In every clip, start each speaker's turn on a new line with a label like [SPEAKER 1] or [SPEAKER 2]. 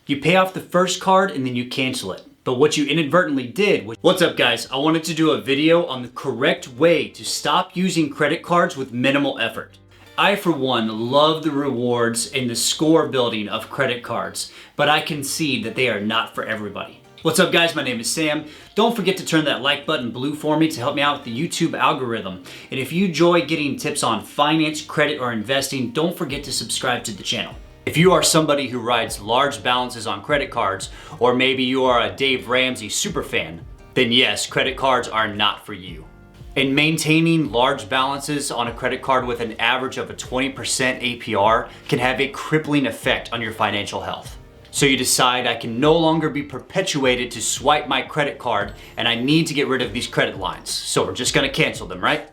[SPEAKER 1] You pay off the first card and then you cancel it. But what you inadvertently did was... What's up guys? I wanted to do a video on the correct way to stop using credit cards with minimal effort. I, for one, love the rewards and the score building of credit cards, but I concede that they are not for everybody. What's up guys, my name is Sam. Don't forget to turn that like button blue for me to help me out with the YouTube algorithm. And if you enjoy getting tips on finance, credit, or investing, don't forget to subscribe to the channel. If you are somebody who rides large balances on credit cards, or maybe you are a Dave Ramsey superfan, then yes, credit cards are not for you. And maintaining large balances on a credit card with an average of a 20% APR can have a crippling effect on your financial health. So you decide I can no longer be perpetuated to swipe my credit card and I need to get rid of these credit lines. So we're just gonna cancel them, right?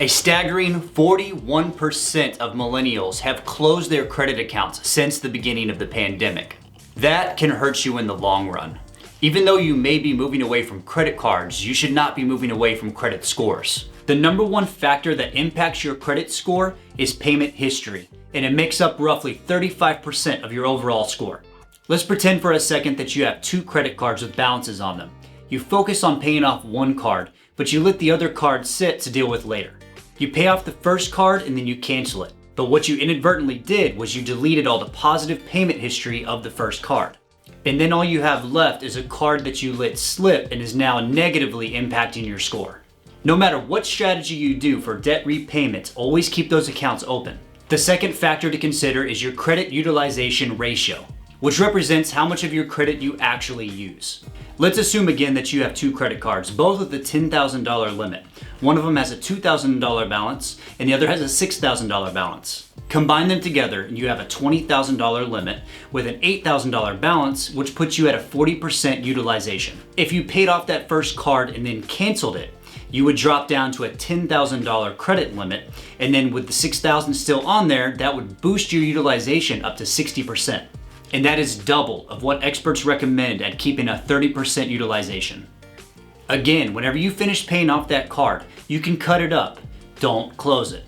[SPEAKER 1] A staggering 41% of millennials have closed their credit accounts since the beginning of the pandemic. That can hurt you in the long run. Even though you may be moving away from credit cards, you should not be moving away from credit scores. The number one factor that impacts your credit score is payment history, and it makes up roughly 35% of your overall score. Let's pretend for a second that you have two credit cards with balances on them. You focus on paying off one card, but you let the other card sit to deal with later. You pay off the first card and then you cancel it. But what you inadvertently did was you deleted all the positive payment history of the first card. And then all you have left is a card that you let slip and is now negatively impacting your score. No matter what strategy you do for debt repayments, always keep those accounts open. The second factor to consider is your credit utilization ratio, which represents how much of your credit you actually use. Let's assume again that you have two credit cards, both with a $10,000 limit. One of them has a $2,000 balance and the other has a $6,000 balance. Combine them together and you have a $20,000 limit with an $8,000 balance, which puts you at a 40% utilization. If you paid off that first card and then canceled it, you would drop down to a $10,000 credit limit, and then with the $6,000 still on there, that would boost your utilization up to 60%. And that is double of what experts recommend at keeping a 30% utilization. Again, whenever you finish paying off that card, you can cut it up. Don't close it.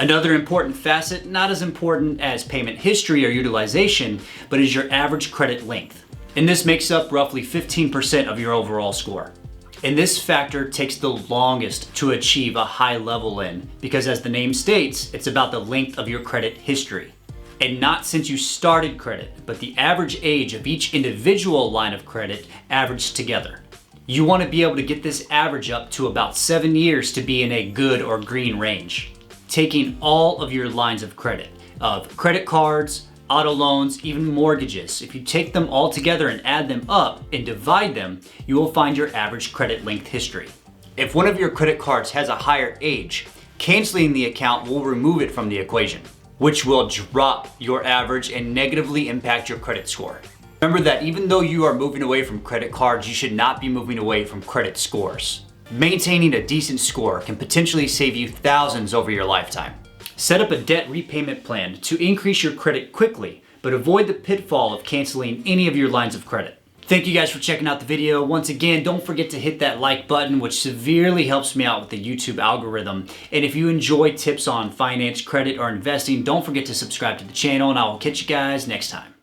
[SPEAKER 1] Another important facet, not as important as payment history or utilization, but is your average credit length. And this makes up roughly 15% of your overall score. And this factor takes the longest to achieve a high level in, because as the name states, it's about the length of your credit history. And not since you started credit, but the average age of each individual line of credit averaged together. You want to be able to get this average up to about 7 years to be in a good or green range. Taking all of your lines of credit, of credit cards, auto loans, even mortgages, if you take them all together and add them up and divide them, you will find your average credit length history. If one of your credit cards has a higher age, canceling the account will remove it from the equation, which will drop your average and negatively impact your credit score. Remember that even though you are moving away from credit cards, you should not be moving away from credit scores. Maintaining a decent score can potentially save you thousands over your lifetime. Set up a debt repayment plan to increase your credit quickly, but avoid the pitfall of canceling any of your lines of credit. Thank you guys for checking out the video. Once again, don't forget to hit that like button, which severely helps me out with the YouTube algorithm. And if you enjoy tips on finance, credit, or investing, don't forget to subscribe to the channel, and I will catch you guys next time.